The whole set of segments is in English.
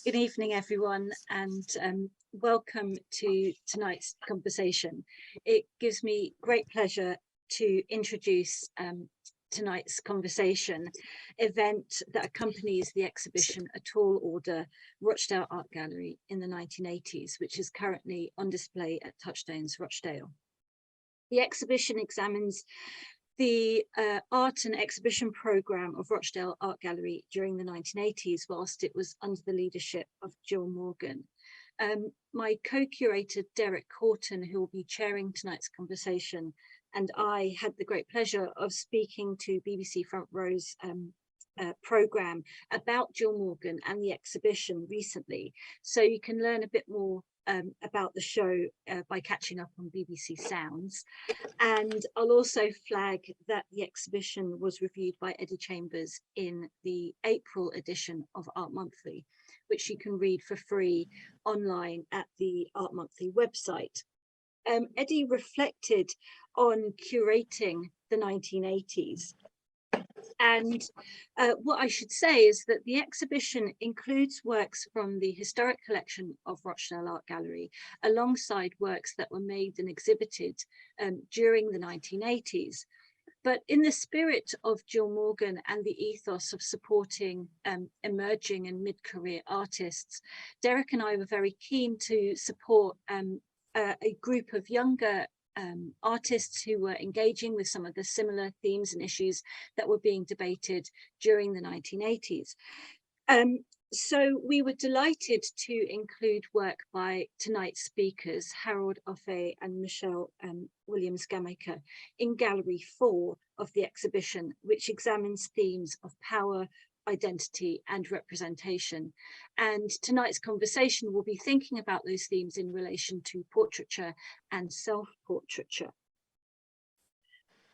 Good evening, everyone, and welcome to tonight's conversation. It gives me great pleasure to introduce tonight's conversation event that accompanies the exhibition A Tall Order, Rochdale Art Gallery in the 1980s, which is currently on display at Touchstones, Rochdale. The exhibition examines the art and exhibition programme of Rochdale Art Gallery during the 1980s, whilst it was under the leadership of Jill Morgan. My co-curator, Derek Horton, who will be chairing tonight's conversation, and I had the great pleasure of speaking to BBC Front Row's programme about Jill Morgan and the exhibition recently. So you can learn a bit more about the show by catching up on BBC Sounds. And I'll also flag that the exhibition was reviewed by Eddie Chambers in the April edition of Art Monthly, which you can read for free online at the Art Monthly website. Eddie reflected on curating the 1980s. And what I should say is that the exhibition includes works from the historic collection of Rochdale Art Gallery, alongside works that were made and exhibited during the 1980s. But in the spirit of Jill Morgan and the ethos of supporting emerging and mid-career artists, Derek and I were very keen to support a group of younger artists who were engaging with some of the similar themes and issues that were being debated during the 1980s. So we were delighted to include work by tonight's speakers, Harold Offeh and Michelle Williams Gamaker, in Gallery 4 of the exhibition, which examines themes of power, identity and representation. And tonight's conversation will be thinking about those themes in relation to portraiture and self-portraiture.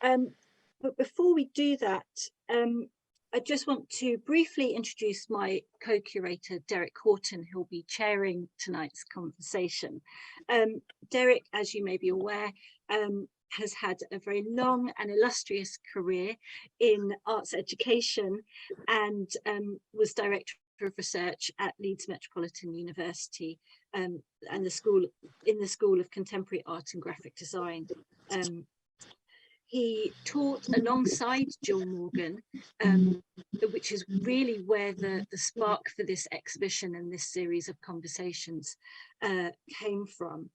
But before we do that, I just want to briefly introduce my co-curator, Derek Horton, who will be chairing tonight's conversation. Derek, as you may be aware, has had a very long and illustrious career in arts education and was Director of Research at Leeds Metropolitan University and in the School of Contemporary Art and Graphic Design. He taught alongside Jill Morgan, which is really where the spark for this exhibition and this series of conversations came from.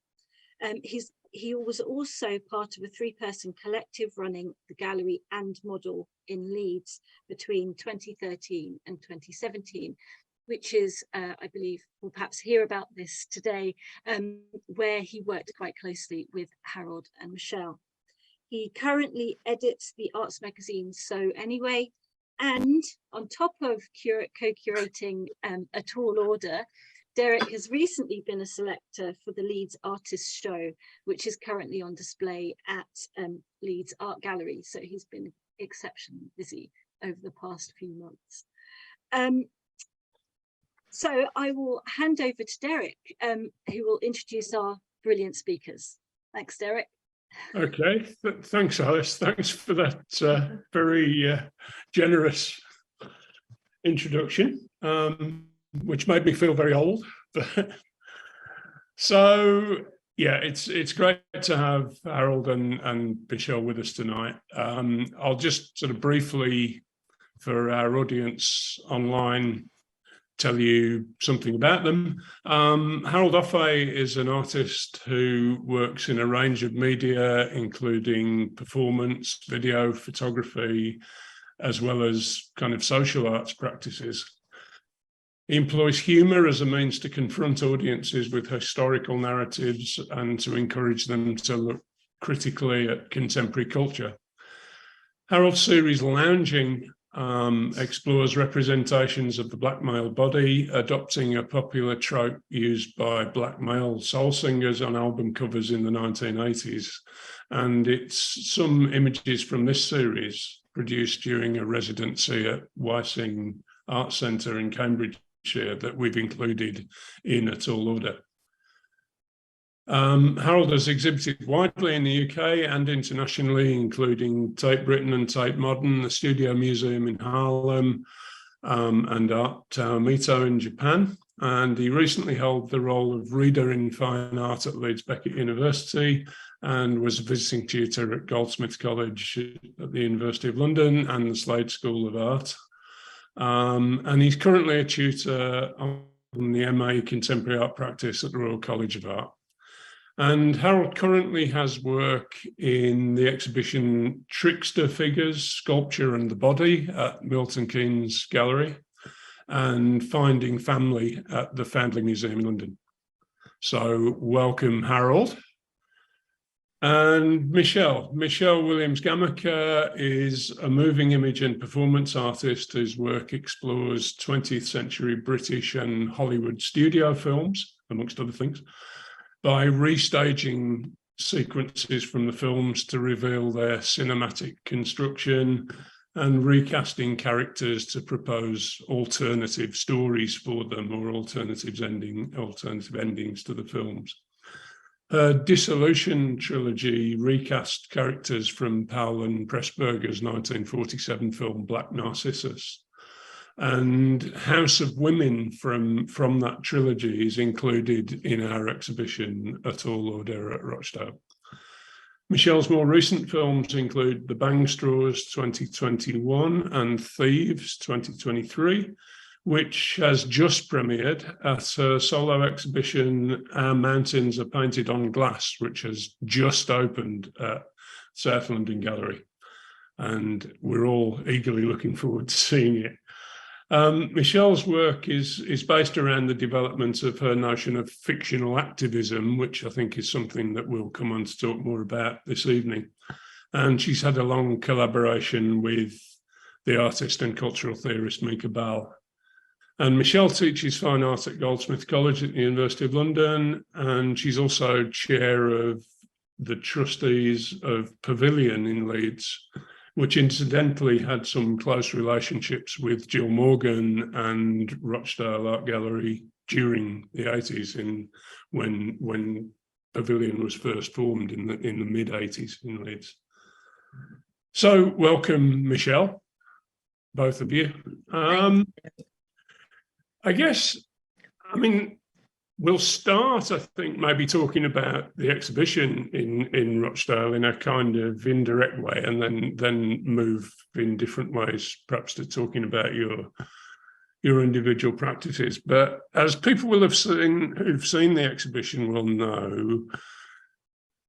He was also part of a three-person collective running the gallery and model in Leeds between 2013 and 2017, which is, I believe, we'll perhaps hear about this today, where he worked quite closely with Harold and Michelle. He currently edits the arts magazine So Anyway, and on top of co-curating A Tall Order, Derek has recently been a selector for the Leeds Artists Show, which is currently on display at Leeds Art Gallery. So he's been exceptionally busy over the past few months. So I will hand over to Derek, who will introduce our brilliant speakers. Thanks, Derek. Okay, thanks, Alice. Thanks for that very generous introduction. Which made me feel very old. So yeah, it's great to have Harold and Michelle with us tonight. I'll just sort of briefly, for our audience online, tell you something about them. Harold Offeh is an artist who works in a range of media, including performance, video, photography, as well as kind of social arts practices. He employs humour as a means to confront audiences with historical narratives and to encourage them to look critically at contemporary culture. Harold's series Lounging explores representations of the black male body, adopting a popular trope used by black male soul singers on album covers in the 1980s. And it's some images from this series produced during a residency at Wysing Art Centre in Cambridge that we've included in A Tall Order. Harold has exhibited widely in the UK and internationally, including Tate Britain and Tate Modern, the Studio Museum in Harlem, and Art Tower Mito in Japan. and he recently held the role of Reader in Fine Art at Leeds Beckett University and was a visiting tutor at Goldsmiths College at the University of London and the Slade School of Art. And he's currently a tutor on the MA Contemporary Art Practice at the Royal College of Art. And Harold currently has work in the exhibition Trickster Figures, Sculpture and the Body at Milton Keynes Gallery, and Finding Family at the Foundling Museum in London. So welcome, Harold. And Michelle Williams Gamaker is a moving image and performance artist whose work explores 20th century British and Hollywood studio films, amongst other things, by restaging sequences from the films to reveal their cinematic construction and recasting characters to propose alternative stories for them or alternative endings to the films. Her Dissolution trilogy recast characters from Powell and Pressburger's 1947 film Black Narcissus. And House of Women from that trilogy is included in our exhibition at All Lord Era at Rochdale. Michelle's more recent films include The Bangstraws 2021 and Thieves 2023, which has just premiered at her solo exhibition, Our Mountains Are Painted on Glass, which has just opened at South London Gallery. And we're all eagerly looking forward to seeing it. Michelle's work is based around the development of her notion of fictional activism, which I think is something that we'll come on to talk more about this evening. And she's had a long collaboration with the artist and cultural theorist Mika Ball. And Michelle teaches fine art at Goldsmiths College at the University of London, and she's also chair of the trustees of Pavilion in Leeds, which incidentally had some close relationships with Jill Morgan and Rochdale Art Gallery during the 80s, when Pavilion was first formed in the mid 80s in Leeds. So welcome, Michelle, both of you. I guess, we'll start, I think, maybe talking about the exhibition in Rochdale in a kind of indirect way, and then move in different ways, perhaps to talking about your individual practices. But as people will have seen, who've seen the exhibition will know,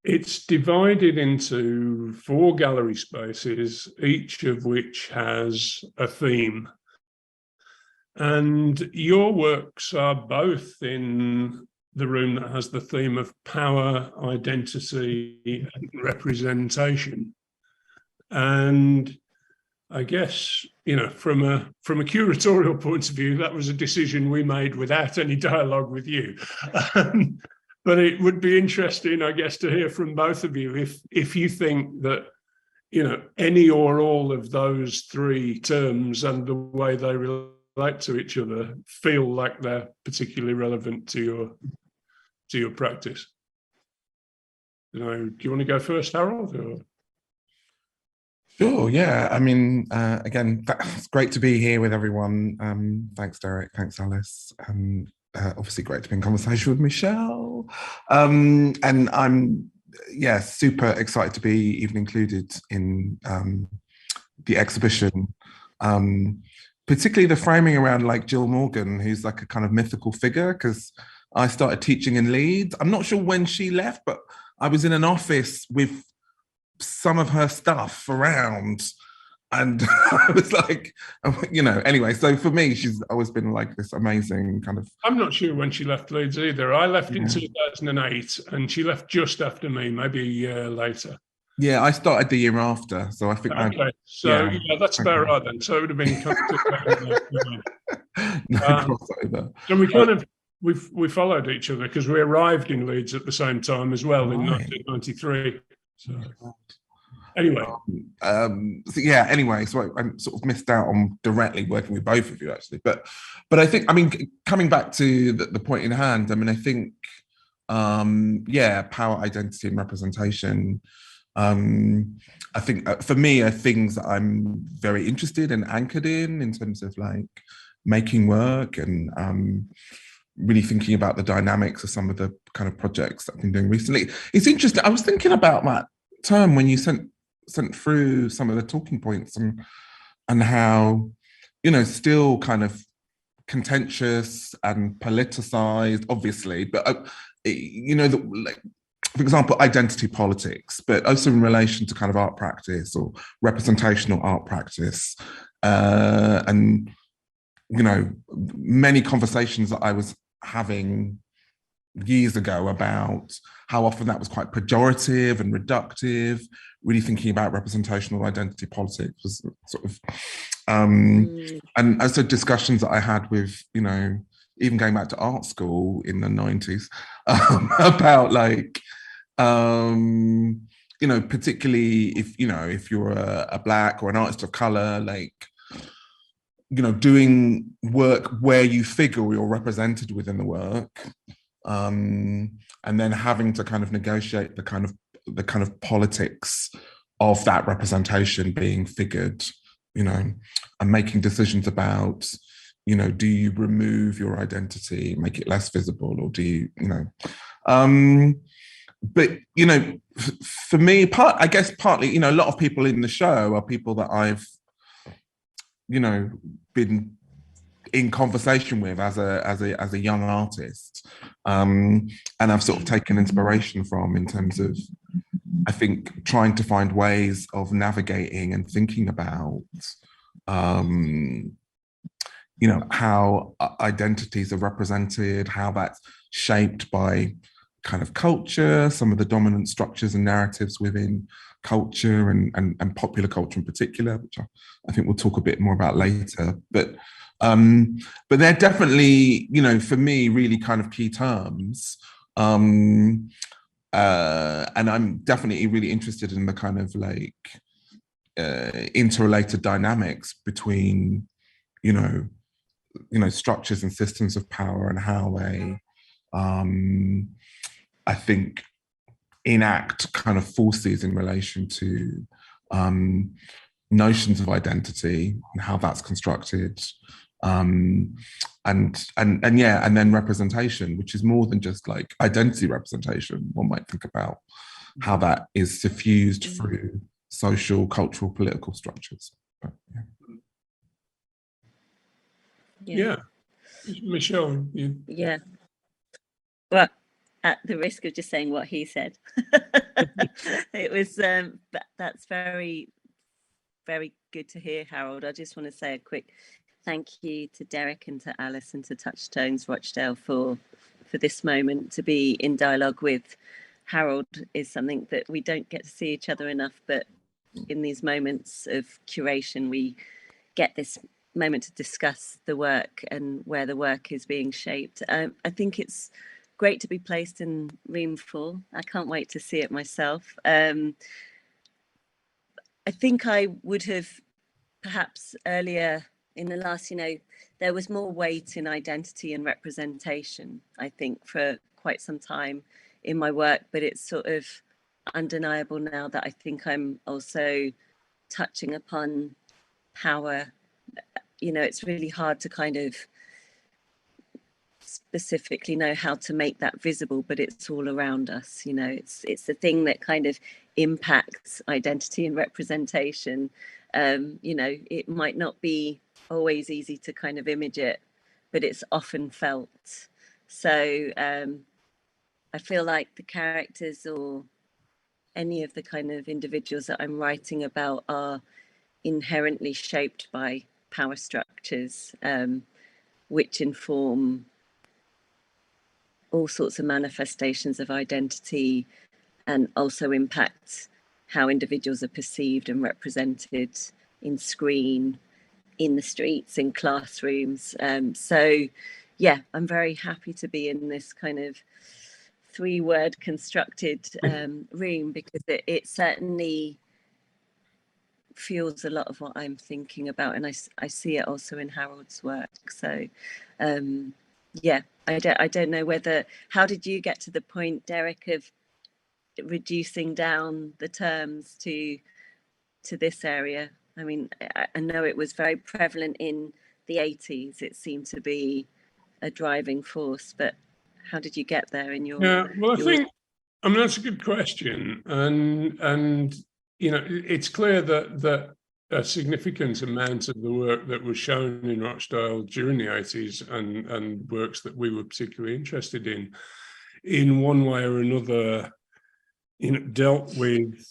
it's divided into 4 gallery spaces, each of which has a theme. And your works are both in the room that has the theme of power, identity, and representation. And I guess, from a curatorial point of view, that was a decision we made without any dialogue with you. But it would be interesting, I guess, to hear from both of you if you think that, any or all of those 3 terms and the way they relate to each other feel like they're particularly relevant to your practice. Do you want to go first, Harold? Or? Sure, yeah. Again, it's great to be here with everyone. Thanks, Derek. Thanks, Alice. Obviously great to be in conversation with Michelle. And I'm, super excited to be even included in the exhibition. Particularly the framing around like Jill Morgan, who's like a kind of mythical figure, because I started teaching in Leeds. I'm not sure when she left, but I was in an office with some of her stuff around, and I was like, anyway, so for me, she's always been like this amazing kind of... I'm not sure when she left Leeds either. I left in 2008 and she left just after me, maybe a year later. Yeah, I started the year after, so I think... Okay, that's about right then. So it would have been... crossover. So we followed each other because we arrived in Leeds at the same time as well in 1993. So anyway. So I sort of missed out on directly working with both of you, actually. But I think, coming back to the point in hand, I think, power, identity and representation, I think for me are things that I'm very interested and anchored in terms of like making work and really thinking about the dynamics of some of the kind of projects that I've been doing recently. It's interesting. I was thinking about that term when you sent through some of the talking points, and how, you know, still kind of contentious and politicized, obviously, but you know, like, for example, identity politics, but also in relation to kind of art practice or representational art practice, and you know, many conversations that I was having years ago about how often that was quite pejorative and reductive. Really thinking about representational identity politics was sort of, and also discussions that I had with, you know, even going back to art school in the 90s, about like, you know, particularly if, you know, if you're a Black or an artist of color, like, you know, doing work where you figure or you're represented within the work, and then having to kind of negotiate the kind of politics of that representation being figured, you know, and making decisions about, you know, do you remove your identity, make it less visible, or do you, you know, but, you know, for me, I guess partly, you know, a lot of people in the show are people that I've, you know, been in conversation with as a young artist, and I've sort of taken inspiration from, in terms of, I think, trying to find ways of navigating and thinking about, you know, how identities are represented, how that's shaped by kind of culture, some of the dominant structures and narratives within culture, and popular culture in particular, which I think we'll talk a bit more about later. But they're definitely, you know, for me, really kind of key terms. And I'm definitely really interested in the kind of like interrelated dynamics between, you know, structures and systems of power, and how they, I think, enact kind of forces in relation to notions of identity and how that's constructed, and then representation, which is more than just like identity representation. One might think about how that is suffused through social, cultural, political structures. But, yeah. Michelle, Yeah. Well, at the risk of just saying what he said, it was that's very, very good to hear, Harold. I just want to say a quick thank you to Derek and to Alice and to Touchstones Rochdale for this moment. To be in dialogue with Harold is something that we don't get to see each other enough, but in these moments of curation, we get this moment to discuss the work and where the work is being shaped. I think it's great to be placed in Room 4. I can't wait to see it myself. I think I would have perhaps earlier in the last, you know, there was more weight in identity and representation, I think, for quite some time in my work, but it's sort of undeniable now that I think I'm also touching upon power. You know, it's really hard to kind of specifically know how to make that visible, but it's all around us. You know, it's the thing that kind of impacts identity and representation. You know, it might not be always easy to kind of image it, but it's often felt. So I feel like the characters or any of the kind of individuals that I'm writing about are inherently shaped by power structures, which inform all sorts of manifestations of identity, and also impact how individuals are perceived and represented in screen, in the streets, in classrooms. So yeah, I'm very happy to be in this kind of 3-word constructed room, because it certainly fuels a lot of what I'm thinking about, and I see it also in Harold's work. So yeah, I don't know whether, how did you get to the point, Derek, of reducing down the terms to this area? I mean, I know it was very prevalent in the 80s. It seemed to be a driving force, but how did you get there in your? Yeah, well, I mean, that's a good question, and you know, it's clear that a significant amount of the work that was shown in Rochdale during the 80s and works that we were particularly interested in one way or another, you know, dealt with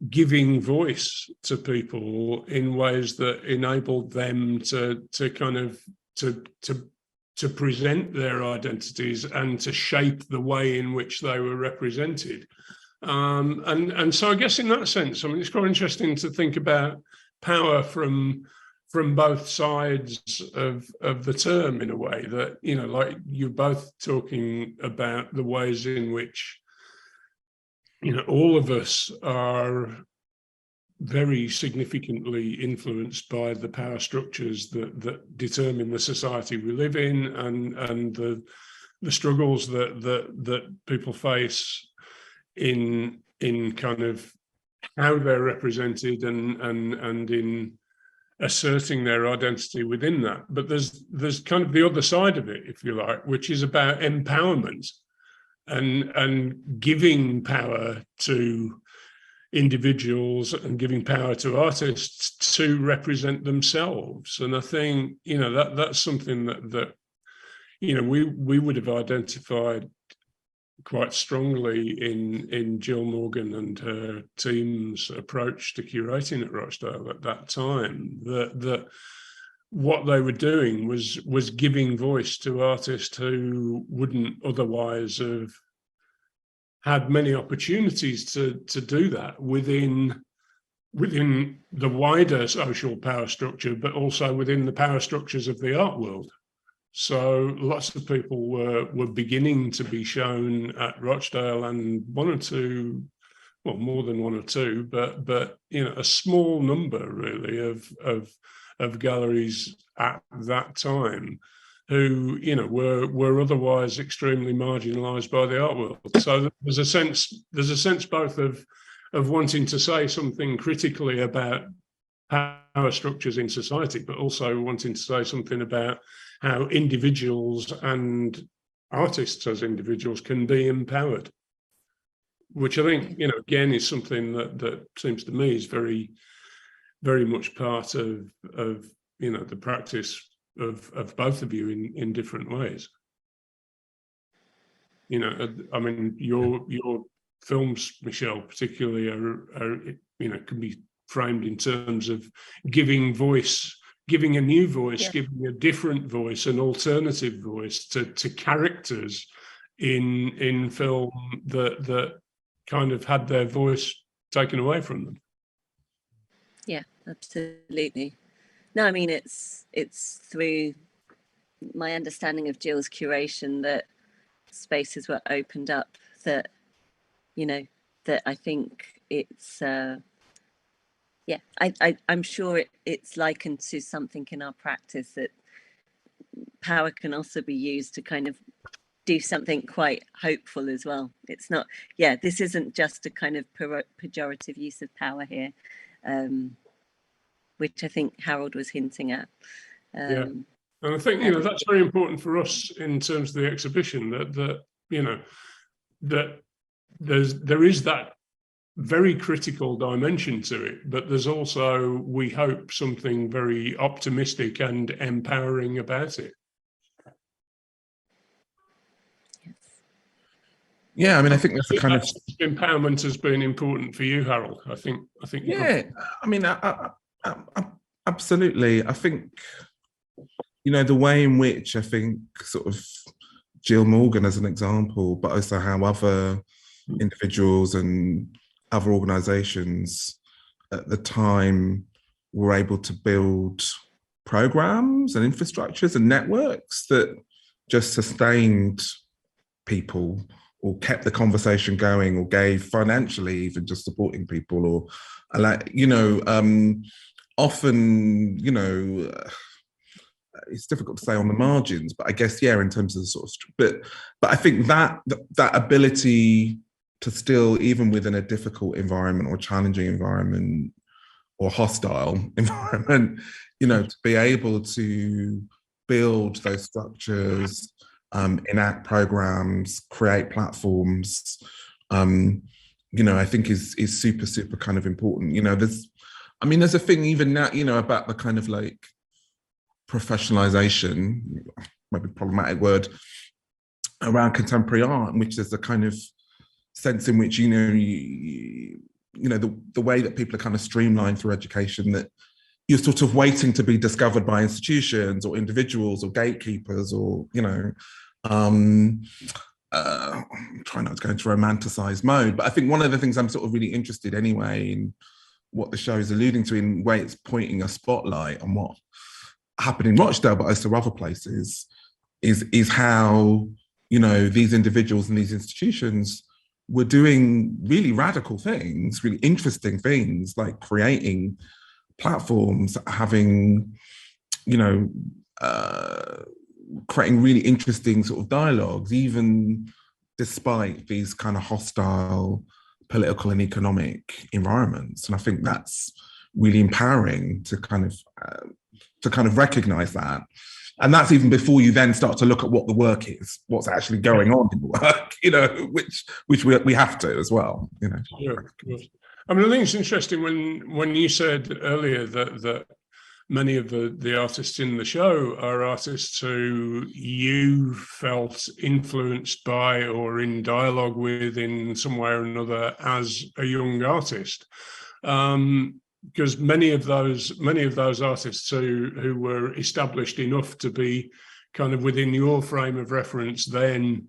giving voice to people in ways that enabled them to kind of to present their identities and to shape the way in which they were represented. And so I guess in that sense, I mean, it's quite interesting to think about power from both sides of the term, in a way that, you know, like you're both talking about the ways in which, you know, all of us are very significantly influenced by the power structures that determine the society we live in, and the struggles that people face in kind of how they're represented and in asserting their identity within that. But there's kind of the other side of it, if you like, which is about empowerment and giving power to individuals and giving power to artists to represent themselves. And I think, you know, that's something that you know, we would have identified quite strongly in Jill Morgan and her team's approach to curating at Rochdale at that time, that what they were doing was giving voice to artists who wouldn't otherwise have had many opportunities to do that within the wider social power structure, but also within the power structures of the art world. So lots of people were beginning to be shown at Rochdale, and one or two, well, more than one or two, but you know, a small number really of galleries at that time who, you know, were otherwise extremely marginalised by the art world. So there's a sense both of wanting to say something critically about power structures in society, but also wanting to say something about how individuals and artists as individuals can be empowered, which I think, you know, again, is something that seems to me is very, very much part of you know, the practice of both of you in different ways. You know, I mean, your films, Michelle, particularly are you know, can be framed in terms of giving voice, giving a new voice, yeah, giving a different voice, an alternative voice to characters in film that kind of had their voice taken away from them. Yeah, absolutely. No, I mean, it's through my understanding of Jill's curation that spaces were opened up, that, you know, that I think it's yeah, I'm sure it's likened to something in our practice, that power can also be used to kind of do something quite hopeful as well. It's not, yeah, this isn't just a kind of pejorative use of power here, which I think Harold was hinting at. Yeah, and I think, you know, that's very important for us in terms of the exhibition, that you know, that there is that very critical dimension to it, but there's also, we hope, something very optimistic and empowering about it. Yeah, I mean, I think that's the kind of empowerment has been important for you, Harold. I think. Yeah, I mean, absolutely. I think, you know, the way in which I think sort of Jill Morgan as an example, but also how other individuals and other organizations at the time were able to build programs and infrastructures and networks that just sustained people or kept the conversation going, or gave financially, even just supporting people, or like, you know, often, you know, it's difficult to say on the margins, but I guess, yeah, in terms of the sort of, but I think that ability to still, even within a difficult environment or challenging environment or hostile environment, you know, to be able to build those structures, enact programs, create platforms, I think is super kind of important. There's a thing even now, about the kind of like professionalization, maybe problematic word, around contemporary art, which is the kind of sense in which, the way that people are kind of streamlined through education, that you're sort of waiting to be discovered by institutions or individuals or gatekeepers or, try not to go into romanticize mode, but I think one of the things I'm sort of really interested anyway in what the show is alluding to, in the way it's pointing a spotlight on what happened in Rochdale, but also other places, is how, these individuals and these institutions were doing really radical things, really interesting things, like creating platforms, having, creating really interesting sort of dialogues, even despite these kind of hostile political and economic environments. And I think that's really empowering to kind of recognize that. And that's even before you then start to look at what the work is, what's actually going on in the work, which we have to as well, Yeah, of course. I think it's interesting when you said earlier that many of the artists in the show are artists who you felt influenced by or in dialogue with in some way or another as a young artist. Because many of those artists who were established enough to be kind of within your frame of reference then,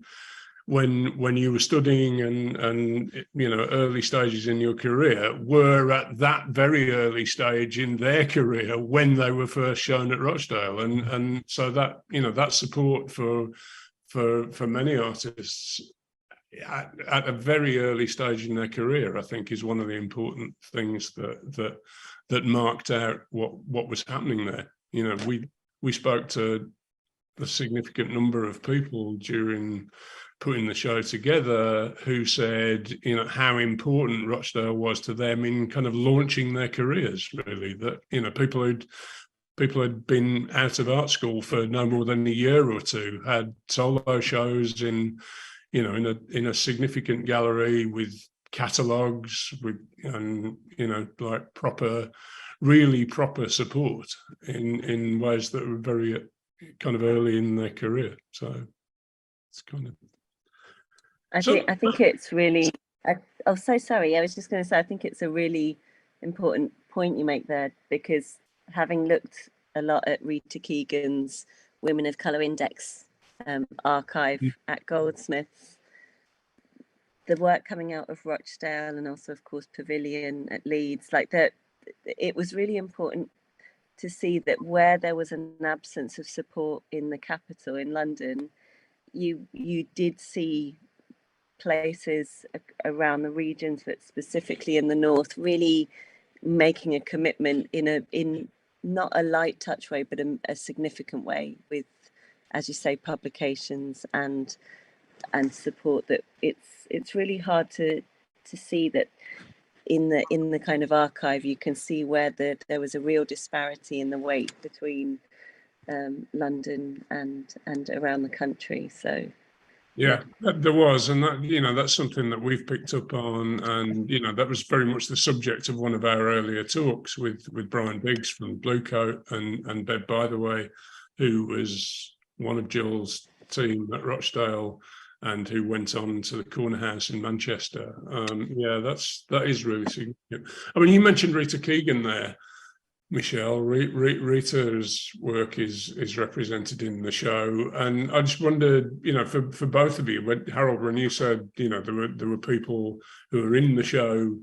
when you were studying and early stages in your career, were at that very early stage in their career when they were first shown at Rochdale, and so that that support for many artists at a very early stage in their career, I think, is one of the important things that marked out what was happening there. We spoke to a significant number of people during putting the show together who said, how important Rochdale was to them in kind of launching their careers, really, that, people had been out of art school for no more than a year or two, had solo shows in a significant gallery with catalogues, like really proper support in ways that were very kind of early in their career. So it's kind of. I think it's really. So sorry. I was just going to say, I think it's a really important point you make there, because having looked a lot at Rita Keegan's Women of Colour Index archive at Goldsmiths, the work coming out of Rochdale and also, of course, Pavilion at Leeds, like that, it was really important to see that where there was an absence of support in the capital, in London, you did see places around the regions, but specifically in the north, really making a commitment in not a light touch way, but a significant way, with, as you say, publications and support. That it's really hard to see that in the kind of archive you can see where there was a real disparity in the weight between London and around the country. So yeah, there was, and that that's something that we've picked up on, and that was very much the subject of one of our earlier talks with Brian Biggs from Bluecoat and Bev Bytheway, who was one of Jill's team at Rochdale and who went on to the Corner House in Manchester. That is really significant. You mentioned Rita Keegan there, Michelle. Rita's work is represented in the show, and I just wondered, for both of you, Harold, when you said, there were people who were in the show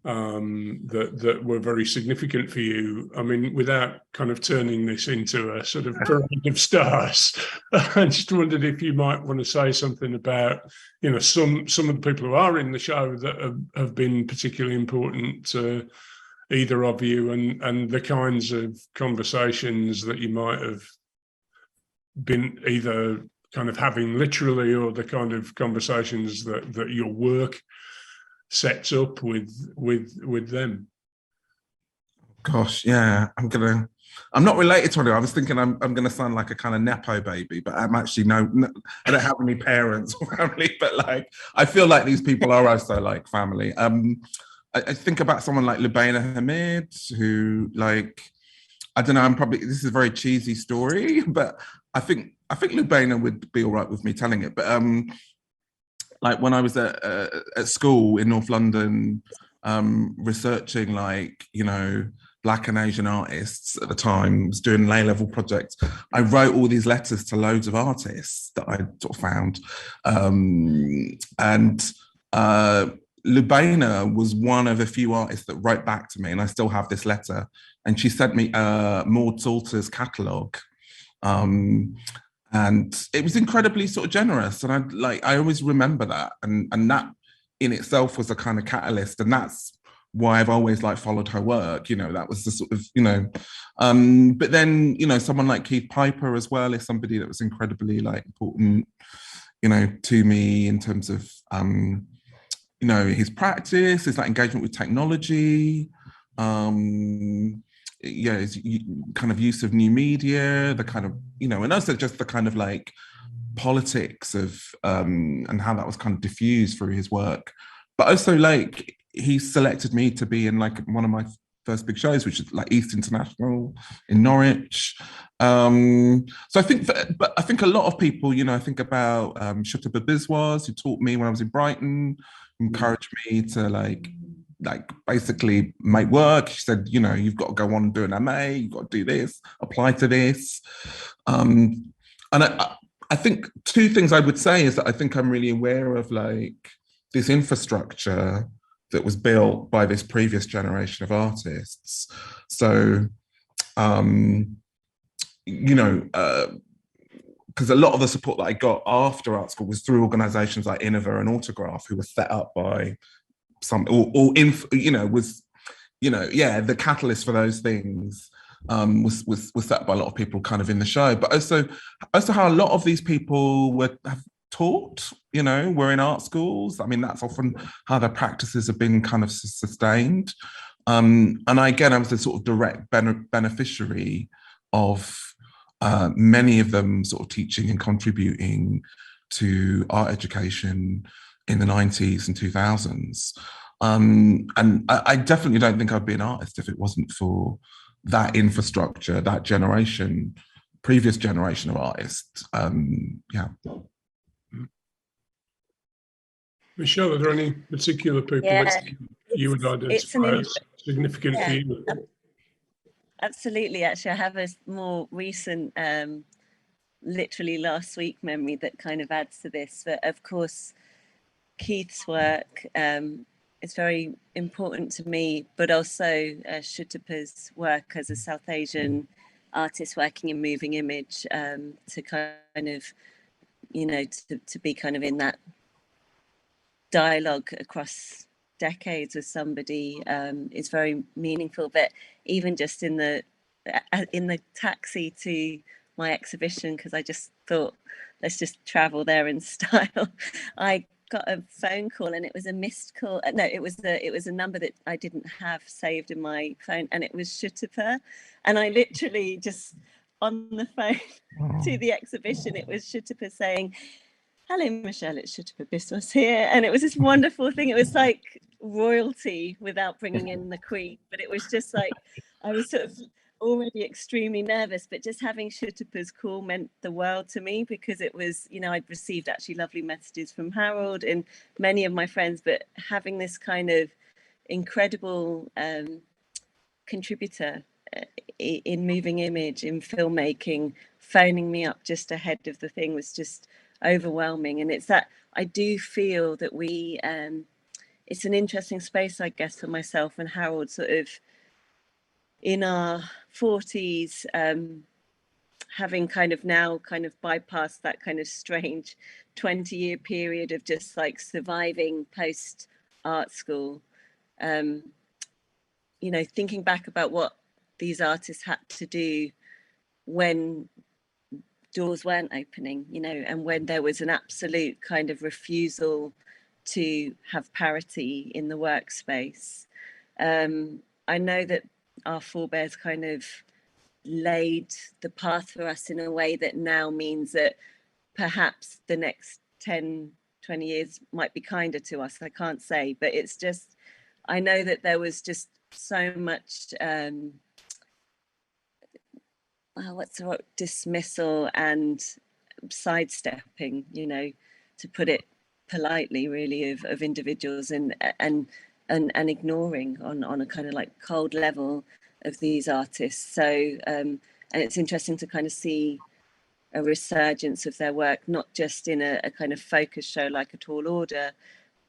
that were very significant for you. Without kind of turning this into a sort of parade of stars, I just wondered if you might want to say something about, some of the people who are in the show that have been particularly important to either of you, and the kinds of conversations that you might have been either kind of having literally, or the kind of conversations that your work sets up with them. Gosh, yeah, I'm gonna I'm not related to anyone. I was thinking I'm going to sound like a kind of nepo baby, but I'm actually no, I don't have any parents or family, but like I feel like these people are also like family. I think about someone like Lubaina Hamid, who like, I don't know, this is a very cheesy story, but I think Lubaina would be all right with me telling it. But like when I was at school in North London, researching like, you know, Black and Asian artists at the time, was doing an A-level project. I wrote all these letters to loads of artists that I sort of found. Lubaina was one of a few artists that wrote back to me, and I still have this letter. And she sent me Maud Salter's catalogue. And it was incredibly sort of generous. And I always remember that. And that in itself was a kind of catalyst. And that's why I've always like followed her work, you know, that was the sort of, you know, but then, you know, someone like Keith Piper as well is somebody that was incredibly like important, you know, to me in terms of, you know, his practice, his like engagement with technology, yeah, his kind of use of new media, the kind of, you know, and also just the kind of like politics of, and how that was kind of diffused through his work. But also like, he selected me to be in like one of my first big shows, which is like East International in Norwich. So I think, but I think a lot of people, you know, I think about Shuta Babizwas, who taught me when I was in Brighton, encouraged me to like basically make work. She said, you know, you've got to go on and do an MA, you've got to do this, apply to this. And I think two things I would say is that I think I'm really aware of like this infrastructure that was built by this previous generation of artists. So, you know, because a lot of the support that I got after art school was through organizations like Innova and Autograph, who were set up by some, you know, was, you know, yeah, the catalyst for those things was set up by a lot of people kind of in the show, but also how a lot of these people have taught, you know, were in art schools. I mean, that's often how their practices have been kind of sustained. And again, I was a sort of direct beneficiary of many of them sort of teaching and contributing to art education in the 90s and 2000s. And I definitely don't think I'd be an artist if it wasn't for that infrastructure, that generation, previous generation of artists. Yeah. Michelle, are there any particular people that you would identify as significant for you? Absolutely. Actually, I have a more recent, literally last week memory that kind of adds to this. But of course, Keith's work is very important to me, but also Shutapa's work as a South Asian artist working in moving image, to kind of, you know, to be kind of in that dialogue across decades with somebody is very meaningful. But even just in the taxi to my exhibition, because I just thought, let's just travel there in style, I got a phone call, and it was a missed call. No, it was a number that I didn't have saved in my phone, and it was Shutapa. And I literally just on the phone to the exhibition, it was Shutapa saying, "Hello, Michelle, it's Shutapa Biswas here." And it was this wonderful thing. It was like royalty without bringing in the Queen, but it was just like, I was sort of already extremely nervous, but just having Shutapa's call meant the world to me, because it was, you know, I'd received actually lovely messages from Harold and many of my friends, but having this kind of incredible contributor in moving image, in filmmaking, phoning me up just ahead of the thing was just overwhelming. And it's that I do feel that we it's an interesting space, I guess, for myself and Harold, sort of in our 40s, having kind of now kind of bypassed that kind of strange 20-year period of just like surviving post art school, you know, thinking back about what these artists had to do when doors weren't opening, you know, and when there was an absolute kind of refusal to have parity in the workspace. I know that our forebears kind of laid the path for us in a way that now means that perhaps the next 10, 20 years might be kinder to us. I can't say, but it's just, I know that there was just so much dismissal and sidestepping, you know, to put it politely, really, of individuals, and ignoring on a kind of like cold level of these artists. So and it's interesting to kind of see a resurgence of their work, not just in a kind of focus show like A Tall Order,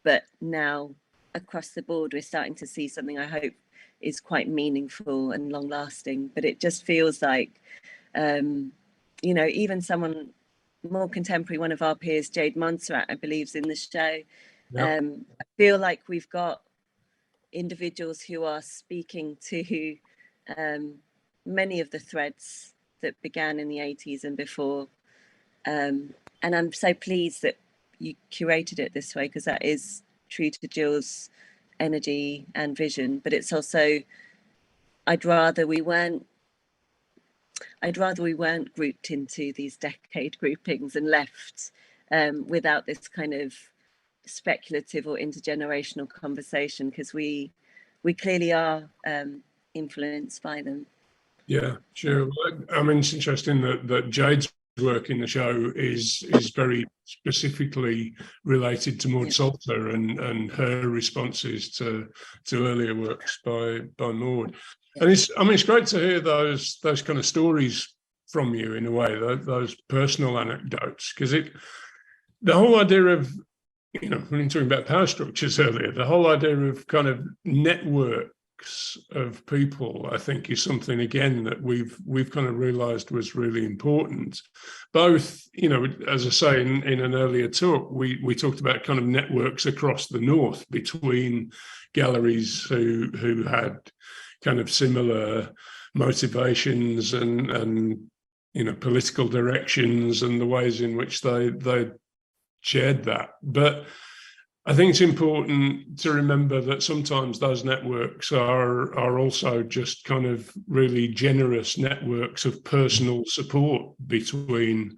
but now across the board we're starting to see something I hope is quite meaningful and long lasting. But it just feels like you know, even someone more contemporary, one of our peers, Jade Montserrat, I believe, is in the show. Yep. I feel like we've got individuals who are speaking to many of the threads that began in the 80s and before. And I'm so pleased that you curated it this way, because that is true to Jill's energy and vision. But it's also, I'd rather we weren't grouped into these decade groupings and left without this kind of speculative or intergenerational conversation, because we clearly are influenced by them. Yeah, sure. I mean, it's interesting that Jade's work in the show is very specifically related to Maud Salter and her responses to earlier works by Maud. And it's great to hear those kind of stories from you, in a way, those personal anecdotes, because the whole idea of, you know, when you're talking about power structures earlier, the whole idea of kind of networks of people, I think, is something, again, that we've kind of realised was really important. Both, you know, as I say, in an earlier talk, we talked about kind of networks across the north between galleries who had kind of similar motivations and you know, political directions, and the ways in which they shared that. But I think it's important to remember that sometimes those networks are also just kind of really generous networks of personal support between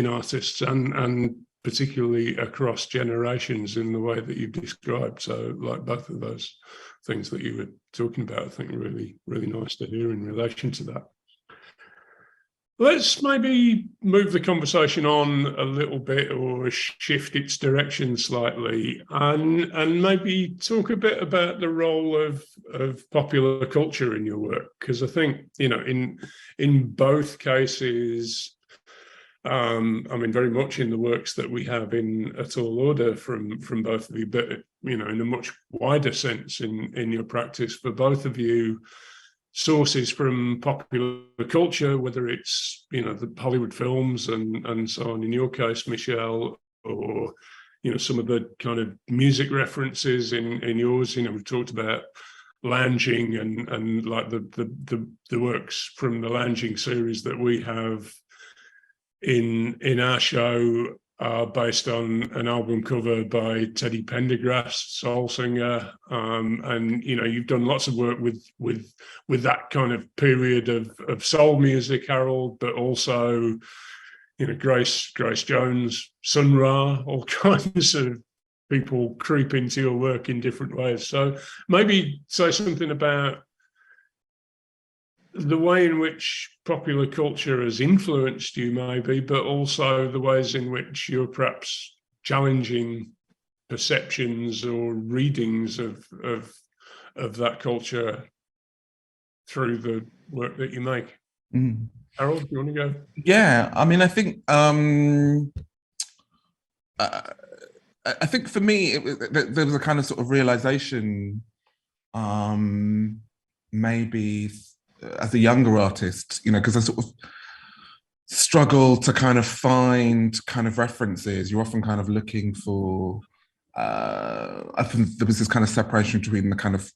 artists, and particularly across generations in the way that you've described. So, like, both of those things that you were talking about, I think, really, really nice to hear in relation to that. Let's maybe move the conversation on a little bit, or shift its direction slightly, and maybe talk a bit about the role of popular culture in your work, because I think, you know, in both cases, I mean, very much in the works that we have in A Tall Order from both of you, but, you know, in a much wider sense in your practice, for both of you, sources from popular culture, whether it's, you know, the Hollywood films and so on, in your case, Michelle, or, you know, some of the kind of music references in yours. You know, we've talked about lounging and like the works from the lounging series that we have in our show are based on an album cover by Teddy Pendergrass, soul singer, and, you know, you've done lots of work with that kind of period of soul music, Harold, but also, you know, Grace Jones, Sun Ra, all kinds of people creep into your work in different ways. So maybe say something about the way in which popular culture has influenced you, maybe, but also the ways in which you're perhaps challenging perceptions or readings of that culture through the work that you make. Harold, do you want to go? Yeah, I mean, I think for me, there was a kind of sort of realization, maybe as a younger artist, you know, because I sort of struggle to kind of find kind of references. You're often kind of looking for, I think there was this kind of separation between the kind of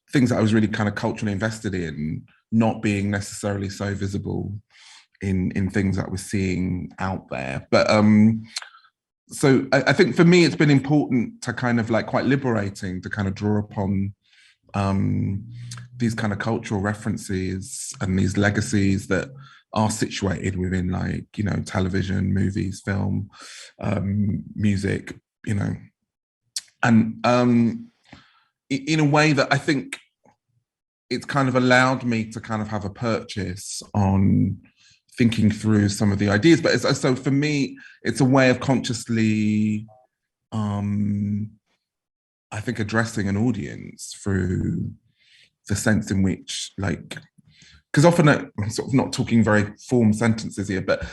things that I was really kind of culturally invested in not being necessarily so visible in things that I was seeing out there. But so I think for me, it's been important to kind of, like, quite liberating to kind of draw upon these kind of cultural references and these legacies that are situated within, like, you know, television, movies, film, music, you know, and in a way that I think it's kind of allowed me to kind of have a purchase on thinking through some of the ideas. But so for me, it's a way of consciously, I think, addressing an audience through the sense in which, like, because often I'm sort of not talking very formed sentences here, but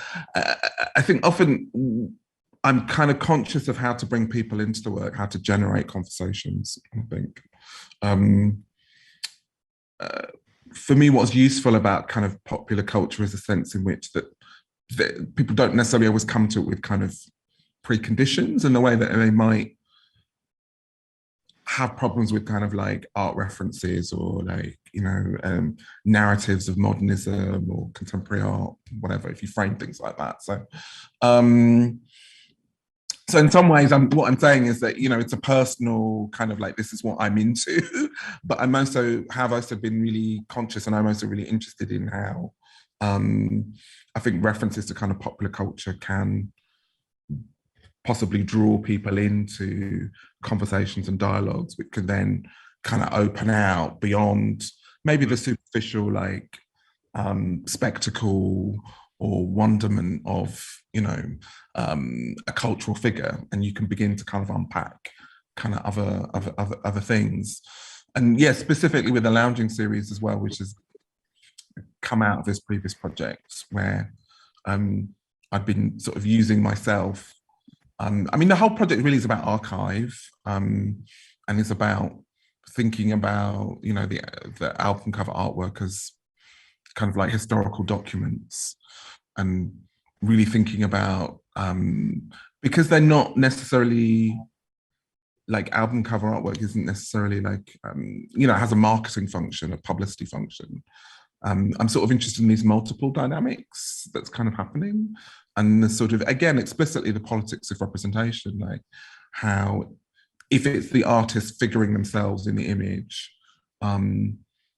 I think often I'm kind of conscious of how to bring people into the work, how to generate conversations, I think. For me, what's useful about kind of popular culture is a sense in which that people don't necessarily always come to it with kind of preconditions in the way that they might have problems with kind of like art references or, like, you know, narratives of modernism or contemporary art, whatever, if you frame things like that. So so in some ways, what I'm saying is that, you know, it's a personal kind of like, this is what I'm into, but have also been really conscious, and I'm also really interested in how I think references to kind of popular culture can possibly draw people into conversations and dialogues, which can then kind of open out beyond maybe the superficial, like, spectacle or wonderment of, you know, a cultural figure, and you can begin to kind of unpack kind of other things. And yeah, specifically with the lounging series as well, which has come out of this previous project, where I've been sort of using myself. I mean, the whole project really is about archive, and it's about thinking about, you know, the album cover artwork as kind of like historical documents, and really thinking about, because they're not necessarily, like, album cover artwork isn't necessarily like, you know, it has a marketing function, a publicity function. I'm sort of interested in these multiple dynamics that's kind of happening, and the sort of, again, explicitly the politics of representation, like how, if it's the artist figuring themselves in the image,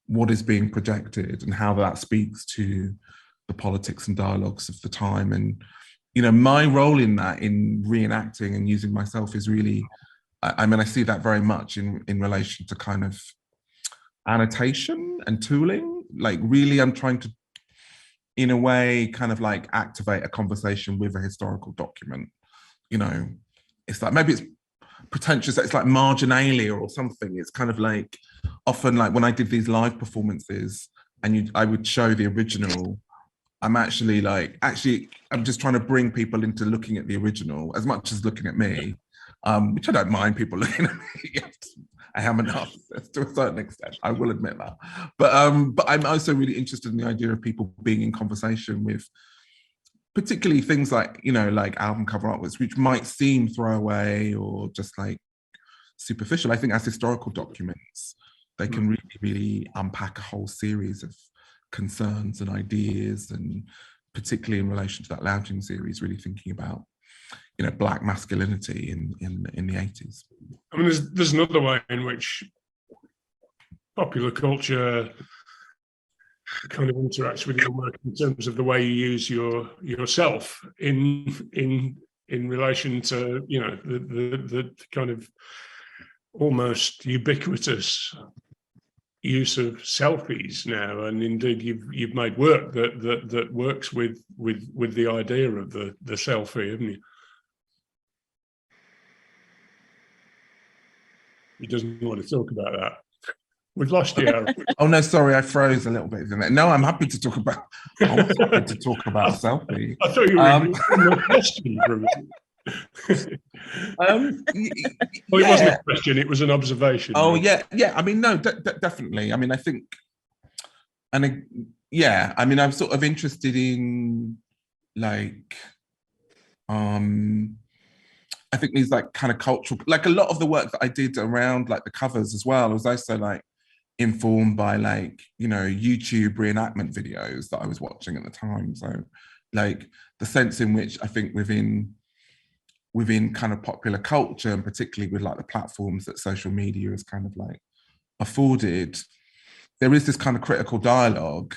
what is being projected and how that speaks to the politics and dialogues of the time. And, you know, my role in that, in reenacting and using myself, is really, I mean, I see that very much in relation to kind of annotation and tooling. Like, really, I'm trying to, in a way, kind of like activate a conversation with a historical document. You know, it's like, maybe it's pretentious, it's like marginalia or something. It's kind of like, often, like when I did these live performances and I would show the original, I'm actually I'm just trying to bring people into looking at the original as much as looking at me, which I don't mind people looking at me. I am enough to a certain extent, I will admit that. But I'm also really interested in the idea of people being in conversation with particularly things like, you know, like album cover artworks, which might seem throwaway or just like superficial. I think as historical documents, they can really, really unpack a whole series of concerns and ideas, and particularly in relation to that lounging series, really thinking about, you know, Black masculinity in the 80s. I mean, there's another way in which popular culture kind of interacts with your work in terms of the way you use yourself in relation to, you know, the kind of almost ubiquitous use of selfies now, and indeed you've made work that works with the idea of the selfie, haven't you? He doesn't want to talk about that. We've lost you, Aaron. Oh no, sorry, I froze a little bit. No, I'm happy to talk about. I was happy to talk about selfie. I thought you were a question from it. Well, it wasn't a question; it was an observation. Oh yeah. I mean, no, definitely. I mean, I think, and yeah, I mean, I'm sort of interested in, like, I think these, like, kind of cultural, like, a lot of the work that I did around, like, the covers as well was also, like, informed by, like, you know, YouTube reenactment videos that I was watching at the time. So, like, the sense in which I think within kind of popular culture, and particularly with, like, the platforms that social media has kind of like afforded, there is this kind of critical dialogue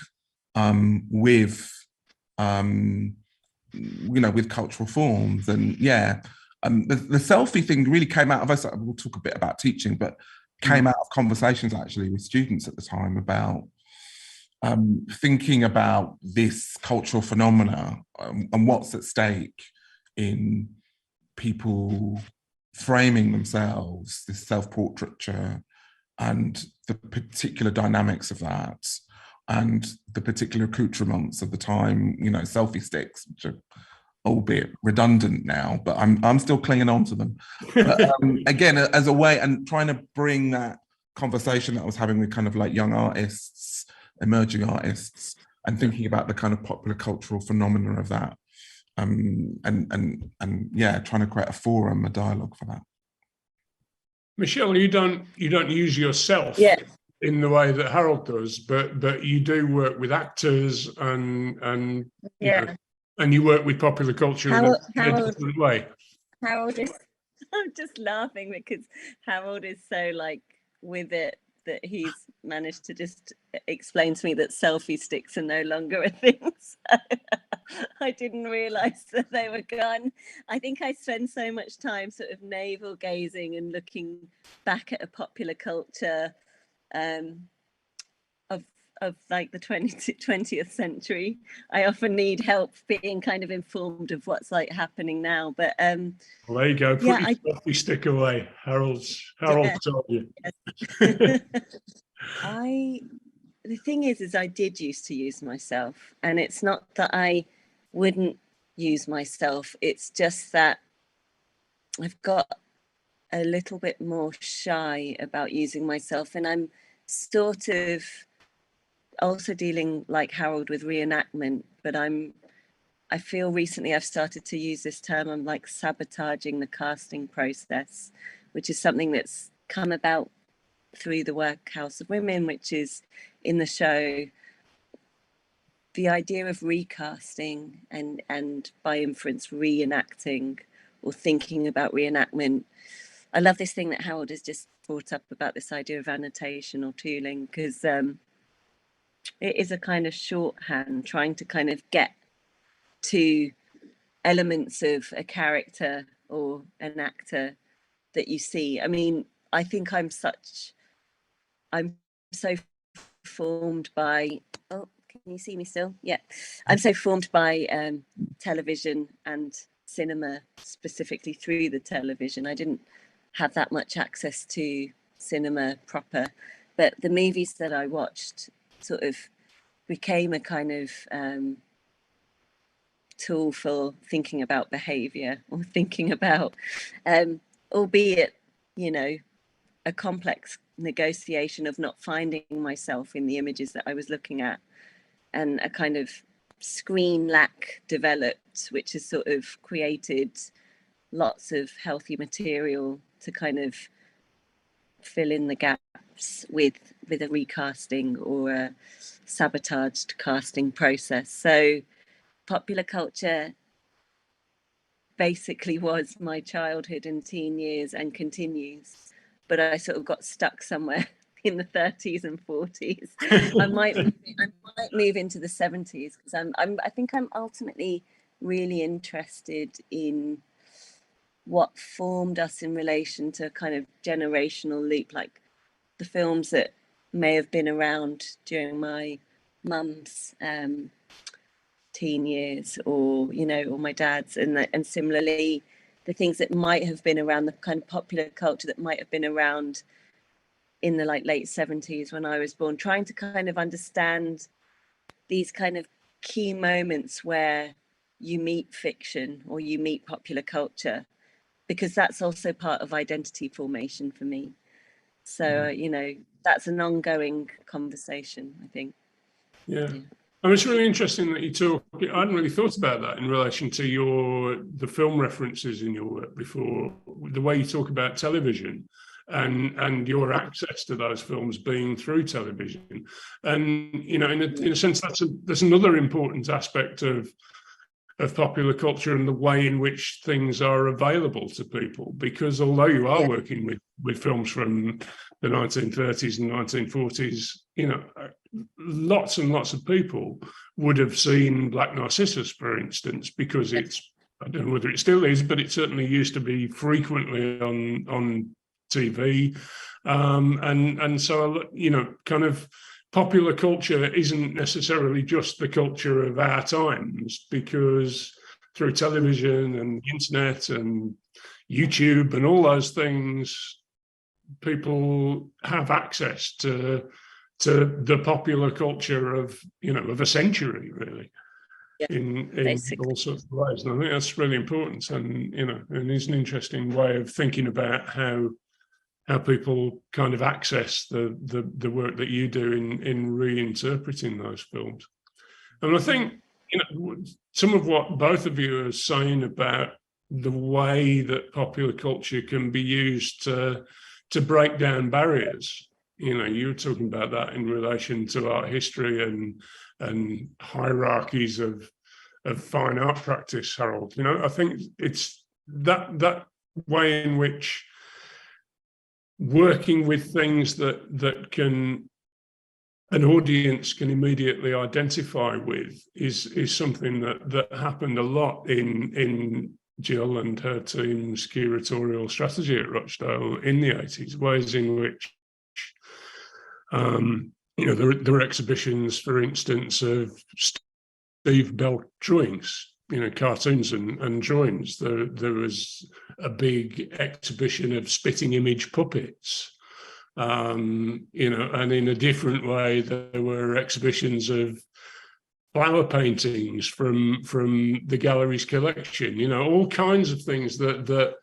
with with cultural forms. And the selfie thing really came out of us. We'll talk a bit about teaching, but came out of conversations actually with students at the time about thinking about this cultural phenomena and what's at stake in people framing themselves, this self-portraiture, and the particular dynamics of that, and the particular accoutrements of the time, selfie sticks, which are albeit redundant now, but I'm still clinging on to them. But, again, as a way, and trying to bring that conversation that I was having with kind of like young artists, emerging artists, and thinking about the kind of popular cultural phenomena of that, and trying to create a forum, a dialogue for that. Michelle, you don't use yourself in the way that Harold does, but you do work with actors and you work with popular culture in a different way. Harold is, I'm just laughing because Harold is so like with it that he's managed to just explain to me that selfie sticks are no longer a thing. So I didn't realise that they were gone. I think I spend so much time sort of navel gazing and looking back at a popular culture of like the 20th century. I often need help being kind of informed of what's like happening now. But well, there you go. Put your selfie stick away. Harold told you. Yes. The thing is I did used to use myself, and it's not that I wouldn't use myself. It's just that I've got a little bit more shy about using myself, and I'm sort of also dealing like Harold with reenactment, but I feel recently I've started to use this term. I'm like sabotaging the casting process, which is something that's come about through the work House of Women, which is in the show. The idea of recasting and by inference reenacting or thinking about reenactment. I love this thing that Harold has just brought up about this idea of annotation or tooling, because it is a kind of shorthand trying to kind of get to elements of a character or an actor that you see. I mean, I think I'm so formed by, oh, can you see me still? Yeah. I'm so formed by television and cinema, specifically through the television. I didn't have that much access to cinema proper, but the movies that I watched sort of became a kind of tool for thinking about behavior or thinking about, albeit, a complex negotiation of not finding myself in the images that I was looking at, and a kind of screen lack developed, which has sort of created lots of healthy material to kind of fill in the gaps with a recasting or a sabotaged casting process. So popular culture basically was my childhood and teen years and continues, but I sort of got stuck somewhere in the 30s and 40s. I might move into the 70s because I think I'm ultimately really interested in what formed us in relation to kind of generational leap, like the films that may have been around during my mum's teen years, or or my dad's, and similarly the things that might have been around, the kind of popular culture that might have been around in the like late 70s when I was born, trying to kind of understand these kind of key moments where you meet fiction or you meet popular culture, because that's also part of identity formation for me. So that's an ongoing conversation, I think. Yeah. I mean, it's really interesting that you talk. I hadn't really thought about that in relation to the film references in your work before, the way you talk about television and your access to those films being through television. And in a sense, that's another important aspect of popular culture and the way in which things are available to people. Because although you are working with films from the 1930s and 1940s, you know, lots and lots of people would have seen Black Narcissus, for instance, because it's, I don't know whether it still is, but it certainly used to be frequently on TV. And so, you know, kind of popular culture isn't necessarily just the culture of our times, because through television and internet and YouTube and all those things, people have access to the popular culture of, you know, of a century, really, in all sorts of ways. And I think that's really important. And, you know, and it's an interesting way of thinking about how people kind of access the work that you do in reinterpreting those films. And I think, you know, some of what both of you are saying about the way that popular culture can be used to break down barriers. You know, you were talking about that in relation to art history and hierarchies of fine art practice, Harold. You know, I think it's that way in which working with things that can an audience can immediately identify with is something that happened a lot in Jill and her team's curatorial strategy at Rochdale in the 80s, ways in which you know, there were exhibitions, for instance, of Steve Bell drawings, you know, cartoons and drawings. There was a big exhibition of spitting image puppets, you know, and in a different way, there were exhibitions of flower paintings from the gallery's collection, you know, all kinds of things that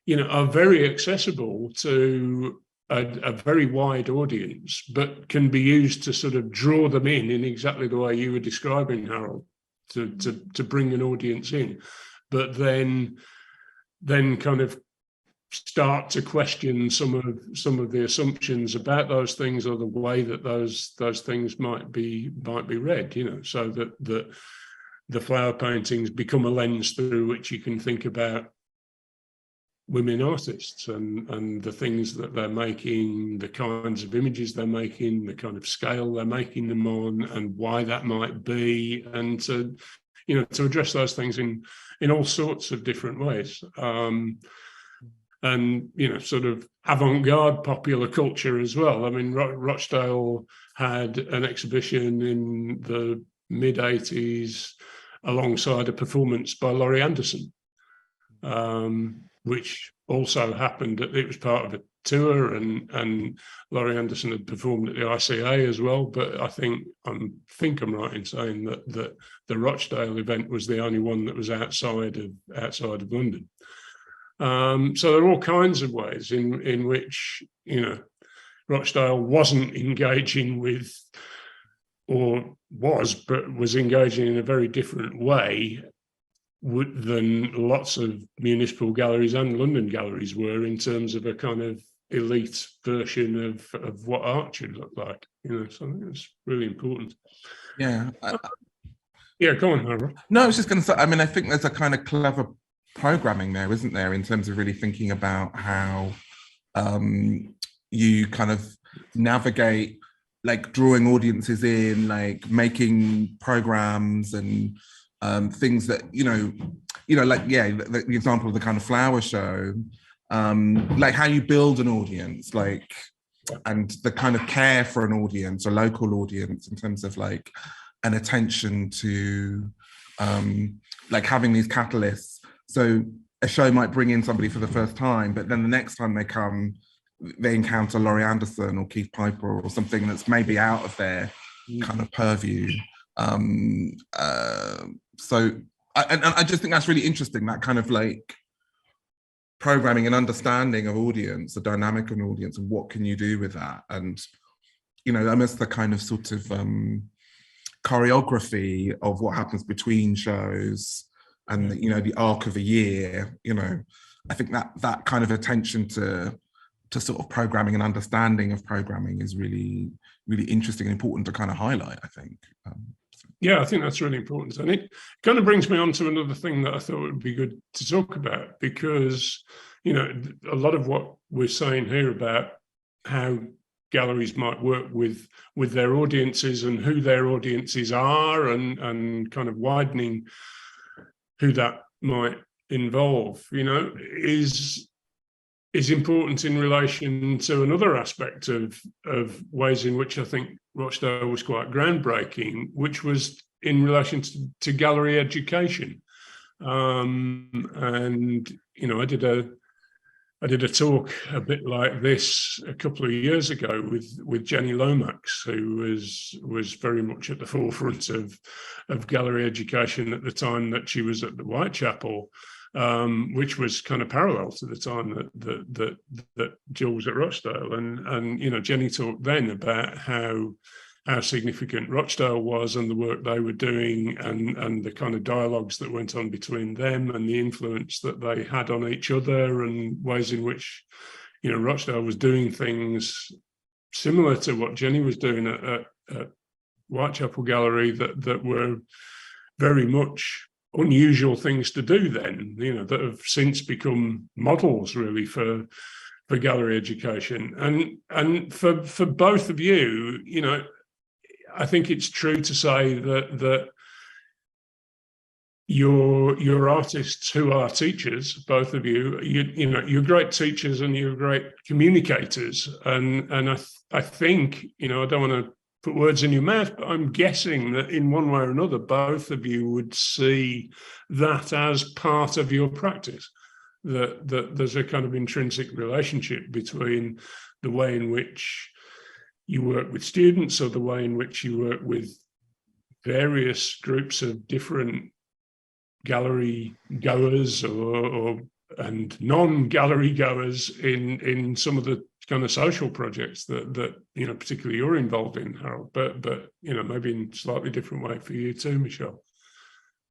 you know, are very accessible to a very wide audience, but can be used to sort of draw them in exactly the way you were describing, Harold, to bring an audience in, but then kind of start to question some of the assumptions about those things, or the way that those things might be read, you know, so that the flower paintings become a lens through which you can think about women artists and the things that they're making, the kinds of images they're making, the kind of scale they're making them on, and why that might be, and to, you know, to address those things in all sorts of different ways. And, you know, sort of avant-garde popular culture as well. I mean, Rochdale had an exhibition in the mid-80s alongside a performance by Laurie Anderson, which also happened. It was part of a tour, and Laurie Anderson had performed at the ICA as well. But I think I'm right in saying that the Rochdale event was the only one that was outside of London. So there are all kinds of ways in which, you know, Rochdale wasn't engaging with, or was engaging in a very different way than lots of municipal galleries and London galleries were, in terms of a kind of elite version of what art should look like, you know. So I think it's really important. Yeah. Yeah, go on, Harold. No, I was just going to say, I mean, I think there's a kind of clever programming there, isn't there, in terms of really thinking about how you kind of navigate, like drawing audiences in, like making programs and things that, you know, like, yeah, the example of the kind of flower show, like how you build an audience, like, and the kind of care for an audience, a local audience, in terms of like an attention to like having these catalysts. So a show might bring in somebody for the first time, but then the next time they come, they encounter Laurie Anderson or Keith Piper or something that's maybe out of their kind of purview. So I just think that's really interesting, that kind of like programming and understanding of audience, the dynamic of an audience, and what can you do with that? And, you know, almost the kind of sort of choreography of what happens between shows and, you know, the arc of a year, you know. I think that kind of attention to sort of programming and understanding of programming is really, really interesting and important to kind of highlight, I think. Yeah, I think that's really important. And it kind of brings me on to another thing that I thought would be good to talk about, because, you know, a lot of what we're saying here about how galleries might work with their audiences and who their audiences are, and kind of widening who that might involve, you know, is important in relation to another aspect of ways in which I think Rochdale was quite groundbreaking, which was in relation to gallery education. And, you know, I did a talk a bit like this a couple of years ago with Jenny Lomax, who was very much at the forefront of gallery education at the time that she was at the Whitechapel, which was kind of parallel to the time that Jill was at Rochdale. And you know, Jenny talked then about how significant Rochdale was and the work they were doing, and the kind of dialogues that went on between them, and the influence that they had on each other, and ways in which, you know, Rochdale was doing things similar to what Jenny was doing at Whitechapel Gallery that were very much unusual things to do then, you know, that have since become models really for gallery education. And for both of you, you know, I think it's true to say that you're artists who are teachers, both of you. You know, you're great teachers and you're great communicators. And I think, you know, I don't want to put words in your mouth, but I'm guessing that in one way or another, both of you would see that as part of your practice. That there's a kind of intrinsic relationship between the way in which you work with students, or the way in which you work with various groups of different gallery goers and non-gallery goers in some of the kind of social projects that you know, particularly you're involved in, Harold, but you know, maybe in a slightly different way for you too, Michelle.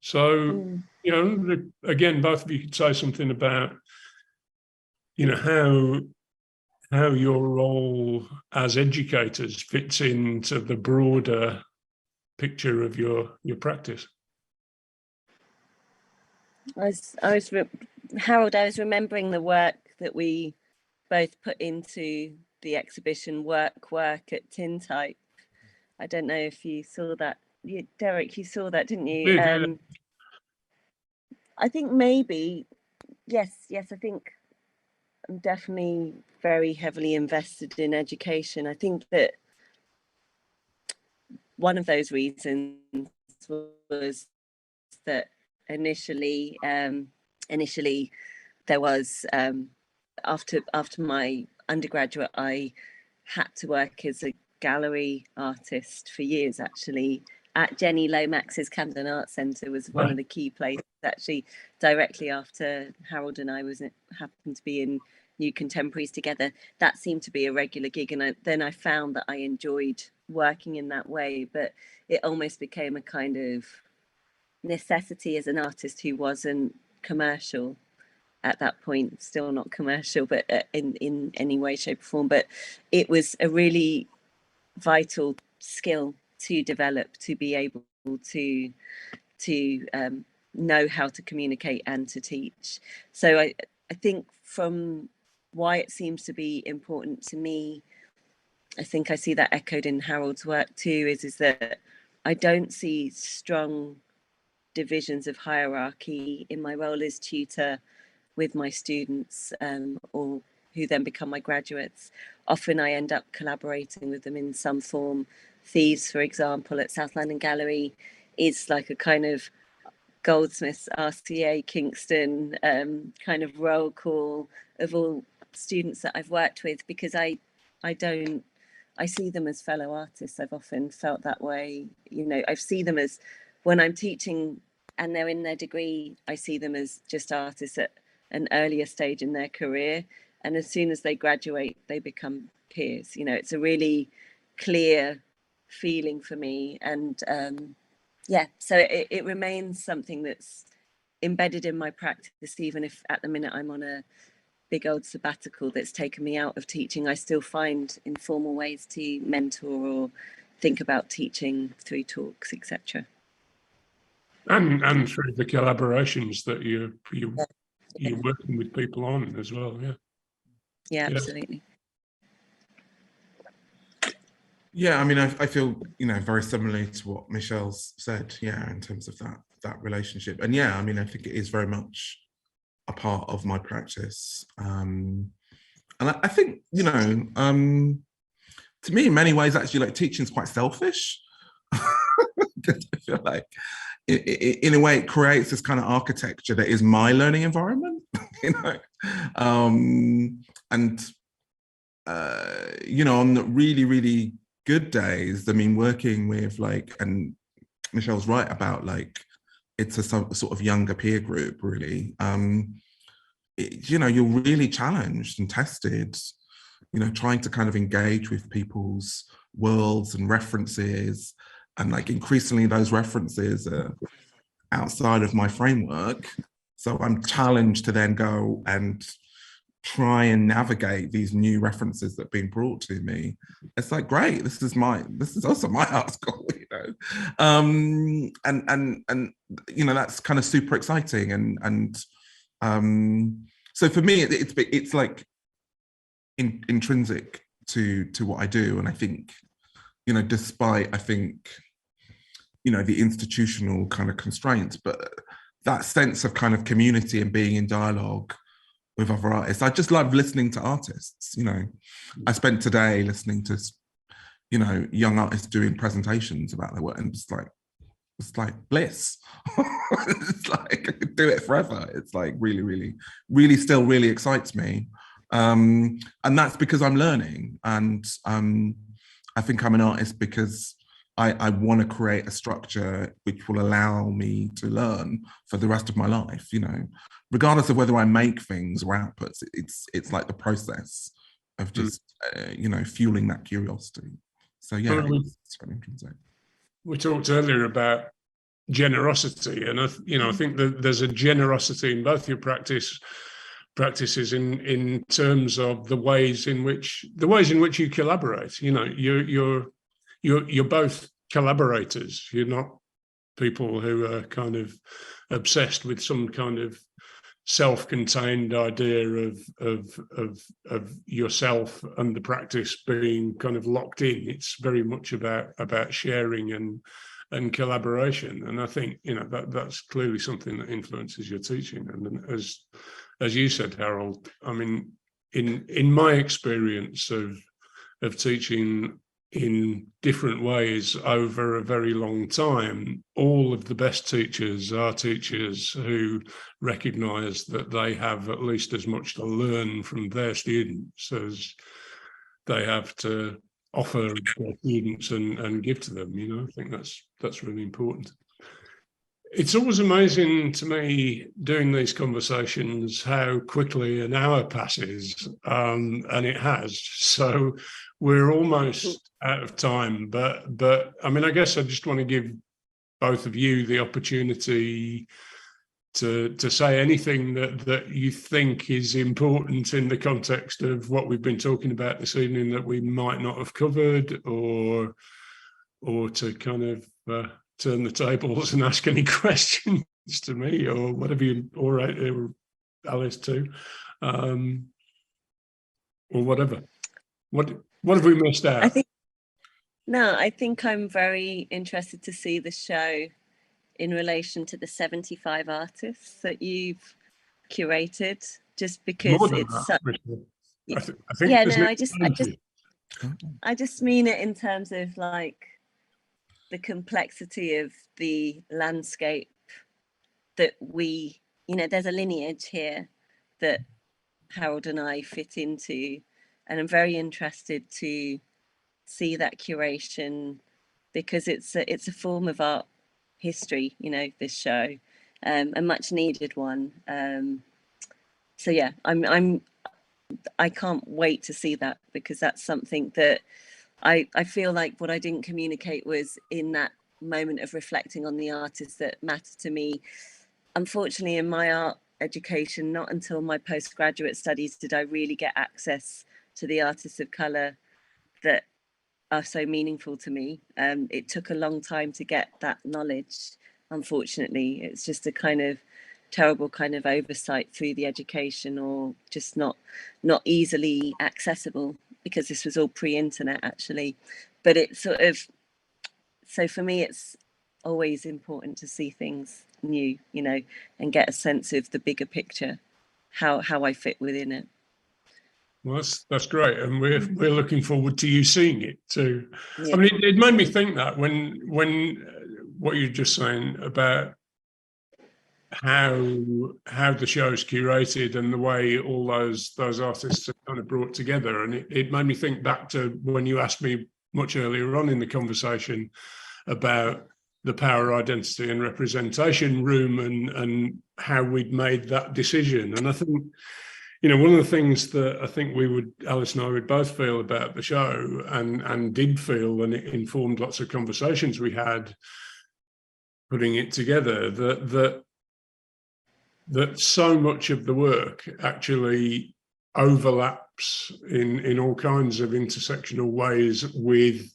So you know, again, both of you could say something about, you know, how your role as educators fits into the broader picture of your practice. Harold, I was remembering the work that we both put into the exhibition work at Tintype. I don't know if you saw that. Derek, you saw that, didn't you? Yeah. I think maybe, yes, I think I'm definitely very heavily invested in education. I think that one of those reasons was that initially there was, after my undergraduate, I had to work as a gallery artist for years, actually, at Jenny Lomax's Camden Art Centre. Was one of the key places, actually, directly after Harold and I happened to be in New Contemporaries together. That seemed to be a regular gig, and then I found that I enjoyed working in that way, but it almost became a kind of necessity as an artist who wasn't commercial at that point, still not commercial, but in any way, shape or form. But it was a really vital skill to develop, to be able to know how to communicate and to teach. So I think from why it seems to be important to me, I think I see that echoed in Harold's work too, is that I don't see strong divisions of hierarchy in my role as tutor with my students, or who then become my graduates. Often I end up collaborating with them in some form. Thieves, for example, at South London Gallery is like a kind of Goldsmiths, RCA, Kingston kind of roll call of all students that I've worked with, because I see them as fellow artists. I've often felt that way. You know, I see them as, when I'm teaching and they're in their degree, I see them as just artists at an earlier stage in their career. And as soon as they graduate, they become peers. You know, it's a really clear feeling for me. And so it remains something that's embedded in my practice, even if at the minute I'm on a big old sabbatical that's taken me out of teaching, I still find informal ways to mentor or think about teaching through talks, etc. And through the collaborations that you're working with people on as well. Yeah, absolutely. Yeah, I mean, I feel, very similarly to what Michelle's said, in terms of that relationship. And I mean, I think it is very much a part of my practice. And I think, to me, in many ways, actually, like, teaching is quite selfish. Because I feel like, in a way, it creates this kind of architecture that is my learning environment, and on the really, really good days, I mean, working with, like, and Michelle's right about, like, it's a sort of younger peer group, really. You're really challenged and tested, trying to kind of engage with people's worlds and references, and, like, increasingly those references are outside of my framework. So I'm challenged to then go and try and navigate these new references that are being brought to me. It's like, great, this is also my art school, and that's kind of super exciting, and so for me, it's like intrinsic to what I do. And I think, despite, I think, the institutional kind of constraints, but that sense of kind of community and being in dialogue with other artists. I just love listening to artists. I spent today listening to, young artists doing presentations about their work, and it's like bliss. It's like I could do it forever. It's like really, really, really still really excites me. And that's because I'm learning. And I think I'm an artist because I want to create a structure which will allow me to learn for the rest of my life, regardless of whether I make things or outputs. It's like the process of just, fueling that curiosity. So it's very interesting. We talked earlier about generosity, and I think that there's a generosity in both your practices in terms of the ways in which you collaborate. You're both collaborators. You're not people who are kind of obsessed with some kind of self-contained idea of yourself and the practice being kind of locked in. It's very much about sharing and collaboration. And I think that's clearly something that influences your teaching. And as you said, Harold, I mean, in my experience of teaching in different ways over a very long time, all of the best teachers are teachers who recognise that they have at least as much to learn from their students as they have to offer their students and give to them. I think that's really important. It's always amazing to me doing these conversations how quickly an hour passes, and it has. So we're almost out of time, but I mean, I guess I just want to give both of you the opportunity to say anything that you think is important in the context of what we've been talking about this evening that we might not have covered, or to kind of turn the tables and ask any questions to me or whatever you, or Alice too, or whatever. What have we missed out? I think I'm very interested to see the show in relation to the 75 artists that you've curated, just because it's such... I just mean it in terms of, like, the complexity of the landscape that we, there's a lineage here that Harold and I fit into, and I'm very interested to see that curation, because it's a form of art history, this show, a much needed one. So yeah, I can't wait to see that, because that's something that I feel like what I didn't communicate was in that moment of reflecting on the artists that matter to me. Unfortunately, in my art education. Not until my postgraduate studies did I really get access to the artists of colour that are so meaningful to me. It took a long time to get that knowledge, unfortunately. It's just a kind of terrible kind of oversight through the education, or just not easily accessible, because this was all pre-internet actually. But it's sort of, so for me it's always important to see things new, you know, and get a sense of the bigger picture, how I fit within it. Well, that's great, and we're looking forward to you seeing it too. Yeah. I mean, it made me think that when what you're just saying about how the show's curated and the way all those artists are kind of brought together, and it made me think back to when you asked me much earlier on in the conversation about the power, identity and representation room, and how we'd made that decision. And I think, you know, one of the things that I think Alice and I would both feel about the show, and did feel, and it informed lots of conversations we had putting it together, that so much of the work actually overlaps in all kinds of intersectional ways with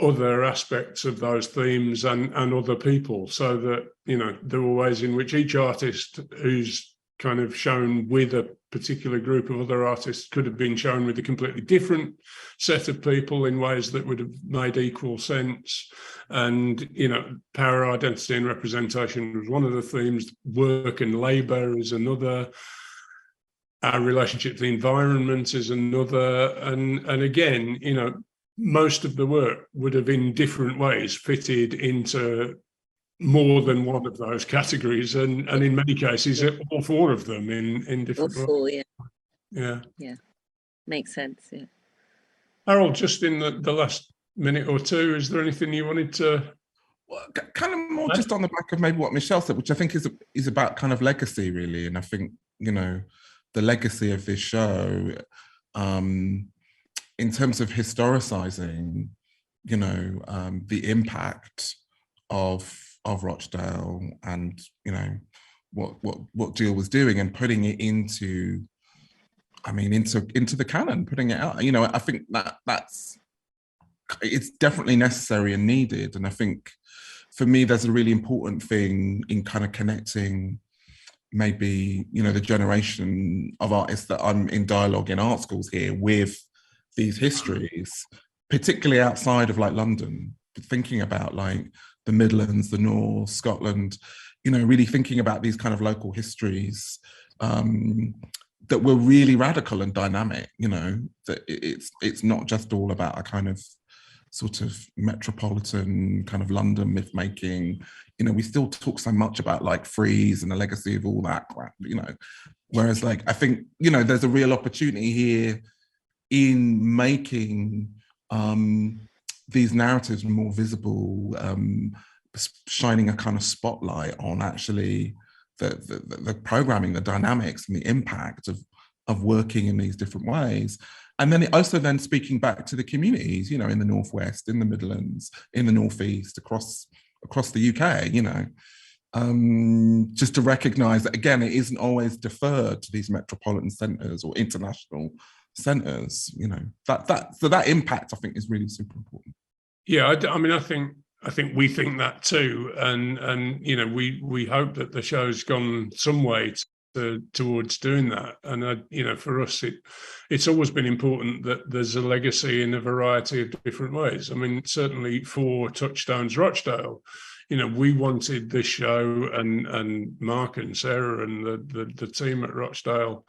other aspects of those themes and other people, so that, you know, there were ways in which each artist who's kind of shown with a particular group of other artists could have been shown with a completely different set of people in ways that would have made equal sense. And, you know, power, identity and representation was one of the themes. Work and labour is another. Our relationship to the environment is another. And again, you know, most of the work would have in different ways fitted into more than one of those categories, and in many cases all four of them in different ways. All four, yeah makes sense. Yeah, Harold, just in the last minute or two, is there anything you wanted to? Well, kind of more just on the back of maybe what Michelle said, which I think is about kind of legacy, really. And I think, you know, the legacy of this show, in terms of historicizing, you know, the impact of Rochdale, and, you know, what Jill was doing, and putting it into the canon, putting it out. You know, I think it's definitely necessary and needed. And I think for me, there's a really important thing in kind of connecting maybe, you know, the generation of artists that I'm in dialogue in art schools here with these histories, particularly outside of like London, thinking about like the Midlands, the North, Scotland, you know, really thinking about these kind of local histories that were really radical and dynamic, you know, that it's not just all about a kind of sort of metropolitan kind of London myth making. You know, we still talk so much about like Freeze and the legacy of all that crap, you know, whereas like, I think, you know, there's a real opportunity here in making these narratives more visible, shining a kind of spotlight on actually the programming, the dynamics and the impact of working in these different ways. And then it also then speaking back to the communities, you know, in the Northwest, in the Midlands, in the Northeast, across the UK, you know, just to recognise that, again, it isn't always deferred to these metropolitan centres or international centres, you know, so that impact, I think, is really super important. Yeah, I mean, I think we think that too, and you know, we hope that the show's gone some way towards doing that. And you know, for us, it's always been important that there's a legacy in a variety of different ways. I mean, certainly for Touchstones Rochdale, you know, we wanted this show, and Mark and Sarah and the team at Rochdale,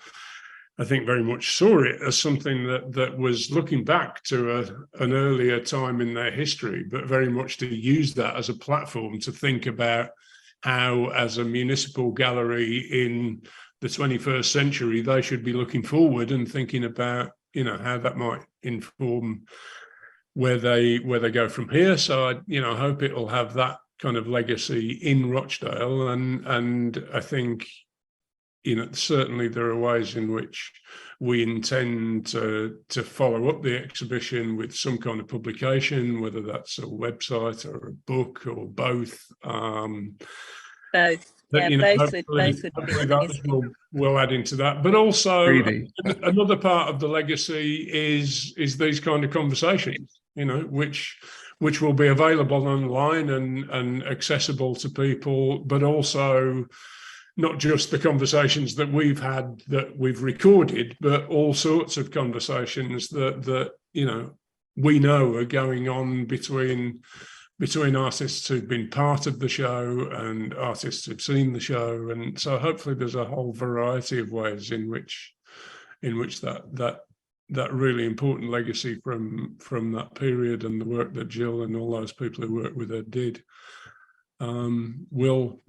I think, very much saw it as something that was looking back to an earlier time in their history, but very much to use that as a platform to think about how, as a municipal gallery in the 21st century, they should be looking forward and thinking about, you know, how that might inform where they go from here. So I hope it will have that kind of legacy in Rochdale, and I think, you know, certainly there are ways in which we intend to follow up the exhibition with some kind of publication, whether that's a website or a book or both. Both. Yeah, you know, both would be hopefully amazing. will add into that. But also Really. another part of the legacy is these kind of conversations, you know, which will be available online and accessible to people, but also not just the conversations that we've had that we've recorded, but all sorts of conversations that you know we know are going on between artists who've been part of the show and artists who've seen the show. And so hopefully there's a whole variety of ways in which that really important legacy from that period and the work that Jill and all those people who worked with her did will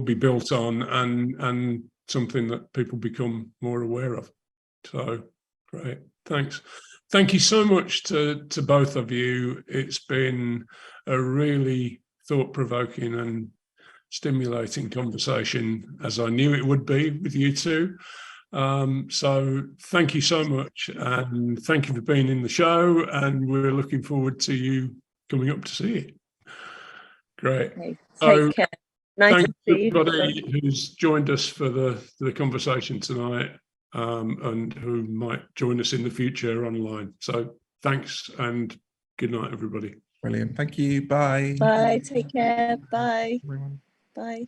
be built on and something that people become more aware of. So great, thanks. Thank you so much to both of you. It's been a really thought-provoking and stimulating conversation, as I knew it would be with you two. So thank you so much, and thank you for being in the show, and we're looking forward to you coming up to see it. Great. Okay, So take care. Nice thank to see you. everybody who's joined us for the conversation tonight, and who might join us in the future online. So thanks and good night, everybody. Brilliant. Thank you. Bye. Bye. Take care. Bye. Everyone. Bye.